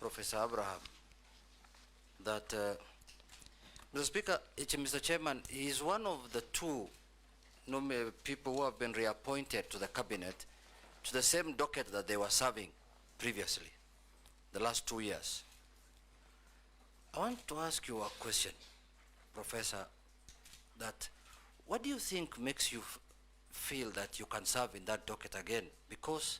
Professor Abraham that, Mr. Speaker, Mr. Chairman, he is one of the two people who have been reappointed to the cabinet to the same docket that they were serving previously, the last 2 years. I want to ask you a question, Professor, that what do you think makes you feel that you can serve in that docket again? Because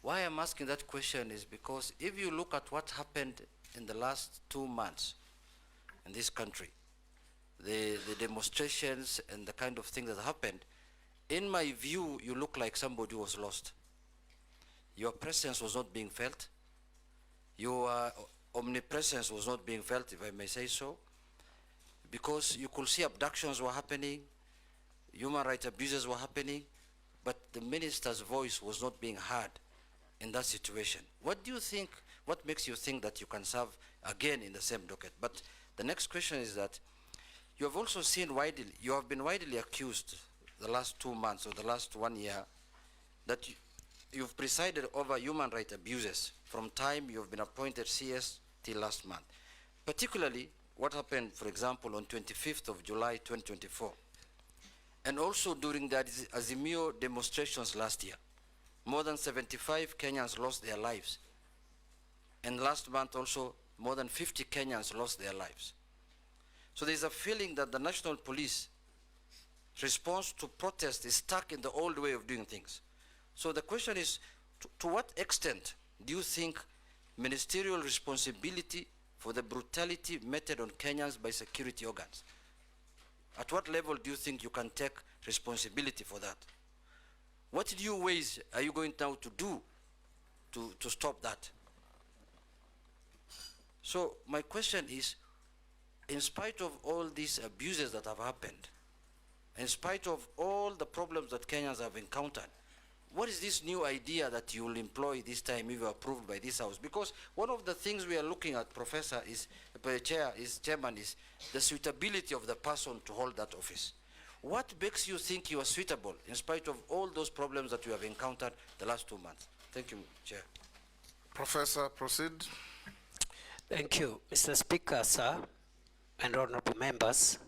why I'm asking that question is because if you look at what happened in the last 2 months in this country, the demonstrations and the kind of things that happened, in my view, you look like somebody who was lost. Your presence was not being felt. Your omnipresence was not being felt, if I may say so, because you could see abductions were happening, human rights abuses were happening, but the minister's voice was not being heard in that situation. What do you think, what makes you think that you can serve again in the same docket? But the next question is that you have also seen widely, you have been widely accused the last 2 months or the last 1 year that you've presided over human rights abuses from time you've been appointed CS till last month. Particularly what happened, for example, on 25th of July 2024, and also during the Azimio demonstrations last year. More than 75 Kenyans lost their lives. And last month also, more than 50 Kenyans lost their lives. So there's a feeling that the national police response to protest is stuck in the old way of doing things. So the question is, to what extent do you think ministerial responsibility for the brutality meted on Kenyans by security organs? At what level do you think you can take responsibility for that? What new ways are you going now to do to stop that? So my question is, in spite of all these abuses that have happened, in spite of all the problems that Kenyans have encountered, what is this new idea that you will employ this time if you are approved by this House? Because one of the things we are looking at, Professor, Chairman, is the suitability of the person to hold that office. What makes you think you are suitable in spite of all those problems that you have encountered the last 2 months? Thank you, Chair. Professor, proceed. Thank you, Mr. Speaker, sir, and honorable members.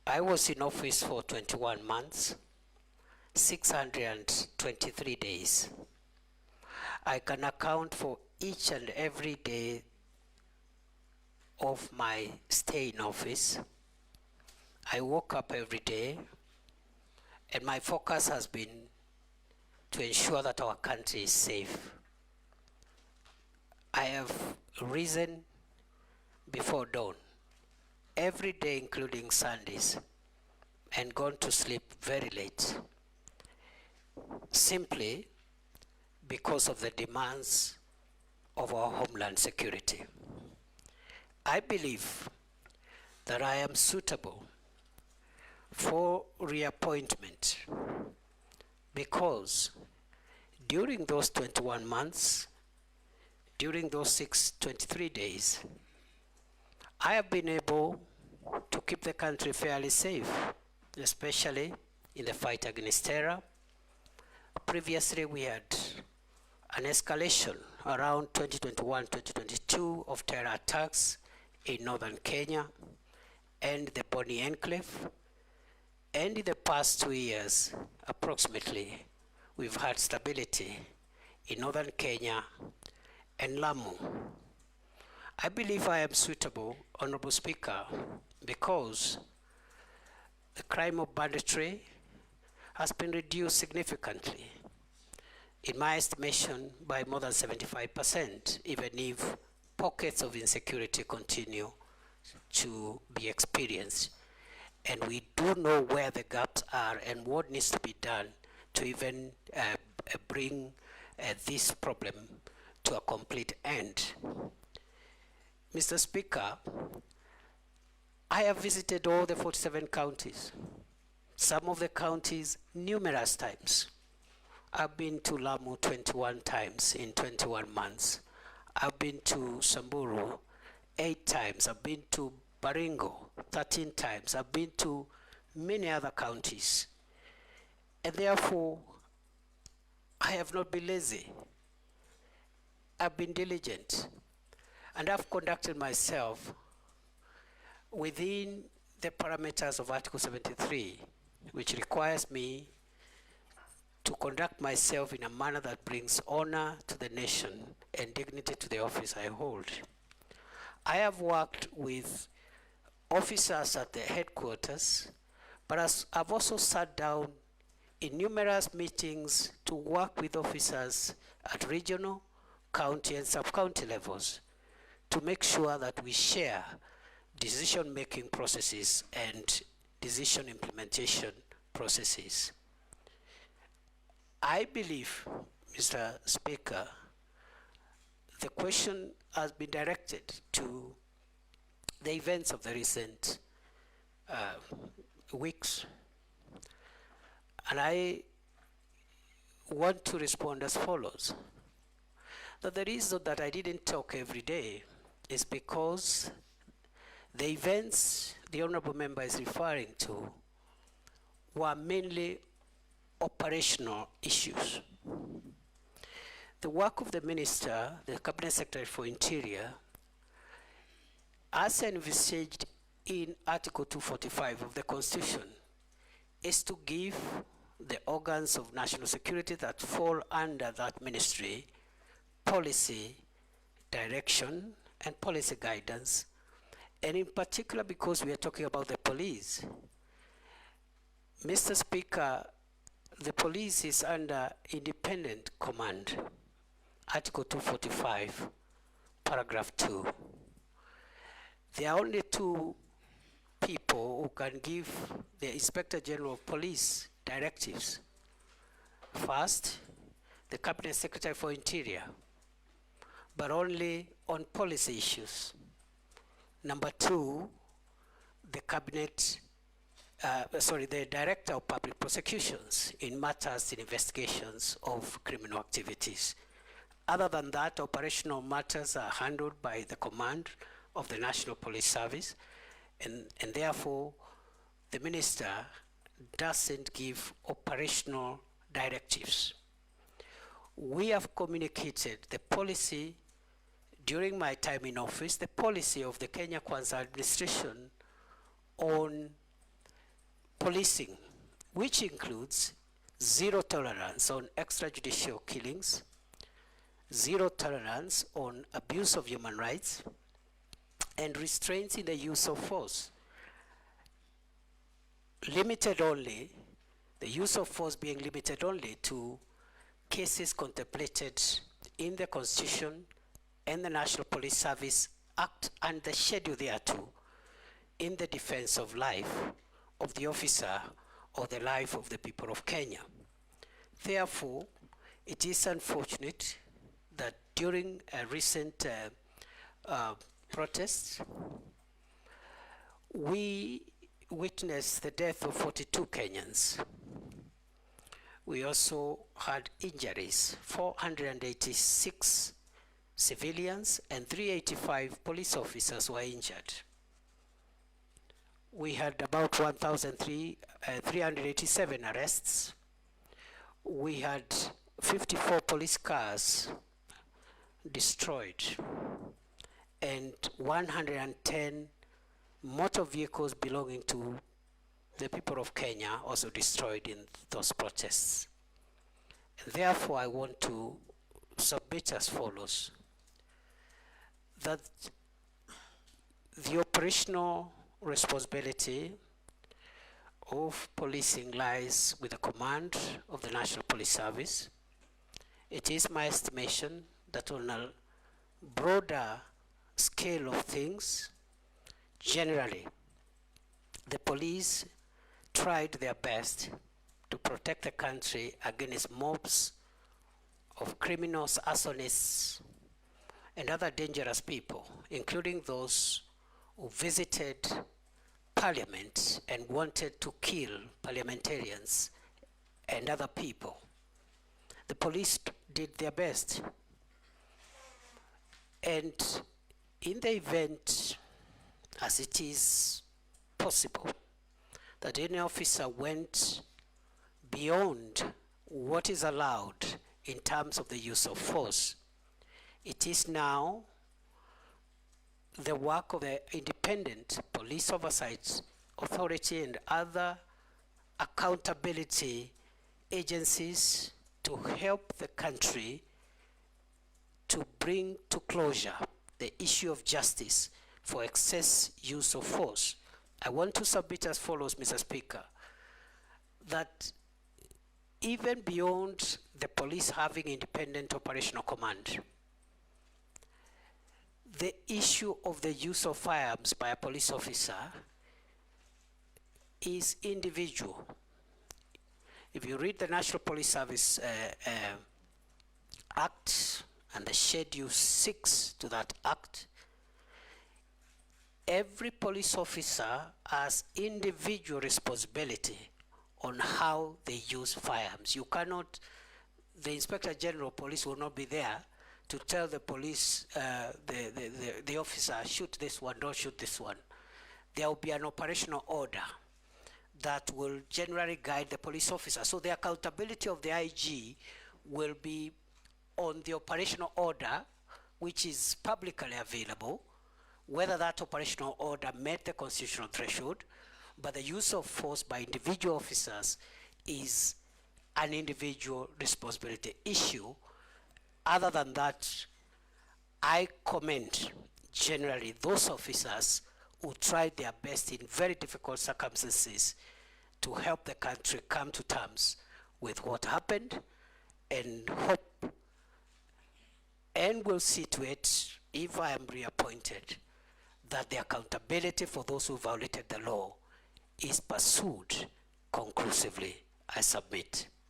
I was in office for 21 months, 623 days. I can account for each and every day of my stay in office. I woke up every day, and my focus has been to ensure that our country is safe. I have risen before dawn every day, including Sundays, and gone to sleep very late, simply because of the demands of our homeland security. I believe that I am suitable for reappointment because during those 21 months, during those 623 days, I have been able to keep the country fairly safe, especially in the fight against terror. Previously, we had an escalation around 2021-2022 of terror attacks in northern Kenya and the Boni Enclave. And in the past 2 years, approximately, we've had stability in northern Kenya and Lamu. I believe I am suitable, Honorable Speaker, because the crime of banditry has been reduced significantly, in my estimation, by more than 75%, even if pockets of insecurity continue to be experienced. And we do know where the gaps are and what needs to be done to even bring this problem to a complete end. Mr. Speaker, I have visited all the 47 counties, some of the counties numerous times. I've been to Lamu 21 times in 21 months. I've been to Samburu 8 times. I've been to Baringo 13 times. I've been to many other counties. And therefore, I have not been lazy. I've been diligent and I've conducted myself within the parameters of Article 73, which requires me to conduct myself in a manner that brings honor to the nation and dignity to the office I hold. I have worked with officers at the headquarters, but I've also sat down in numerous meetings to work with officers at regional, county, and sub-county levels to make sure that we share decision-making processes and decision implementation processes. I believe, Mr. Speaker, the question has been directed to the events of the recent weeks. And I want to respond as follows. That the reason that I didn't talk every day is because the events the Honorable Member is referring to were mainly operational issues. The work of the Minister, the Cabinet Secretary for Interior, as envisaged in Article 245 of the Constitution, is to give the organs of national security that fall under that ministry policy direction and policy guidance, and in particular because we are talking about the police. Mr. Speaker, the police is under independent command, Article 245, paragraph 2. There are only two people who can give the Inspector General of Police directives. First, the Cabinet Secretary for Interior, but only on policy issues. Number two, the the Director of Public Prosecutions in matters in investigations of criminal activities. Other than that, operational matters are handled by the command of the National Police Service, and therefore the Minister doesn't give operational directives. We have communicated the policy during my time in office, the policy of the Kenya Kwanza administration on policing, which includes zero tolerance on extrajudicial killings, zero tolerance on abuse of human rights, and restraints in the use of force. Limited only, the use of force being limited only to cases contemplated in the Constitution and the National Police Service Act and the schedule thereto in the defense of life of the officer or the life of the people of Kenya. Therefore, it is unfortunate that during a recent protests, we witnessed the death of 42 Kenyans. We also had injuries, 486 civilians and 385 police officers were injured. We had about 1,387 arrests. We had 54 police cars destroyed and 110 motor vehicles belonging to the people of Kenya also destroyed in those protests. And therefore, I want to submit as follows: that the operational responsibility of policing lies with the command of the National Police Service. It is my estimation that on a broader scale of things, generally, the police tried their best to protect the country against mobs of criminals, arsonists, and other dangerous people, including those who visited Parliament and wanted to kill parliamentarians and other people. The police did their best. And in the event, as it is possible, that any officer went beyond what is allowed in terms of the use of force, It is now the work of the Independent Police Oversight Authority and other accountability agencies to help the country to bring to closure the issue of justice for excess use of force. I want to submit as follows, Mr. Speaker, that even beyond the police having independent operational command, the issue of the use of firearms by a police officer is individual. If you read the National Police Service Act and the Schedule 6 to that Act, every police officer has individual responsibility on how they use firearms. You cannot, the Inspector General of Police will not be there to tell the police, the officer, shoot this one, don't shoot this one. There will be an operational order that will generally guide the police officer. So the accountability of the IG will be on the operational order, which is publicly available, whether that operational order met the constitutional threshold, but the use of force by individual officers is an individual responsibility issue. Other than that, I commend generally those officers who tried their best in very difficult circumstances to help the country come to terms with what happened, and hope and will see to it, if I am reappointed, that the accountability for those who violated the law is pursued conclusively. I submit.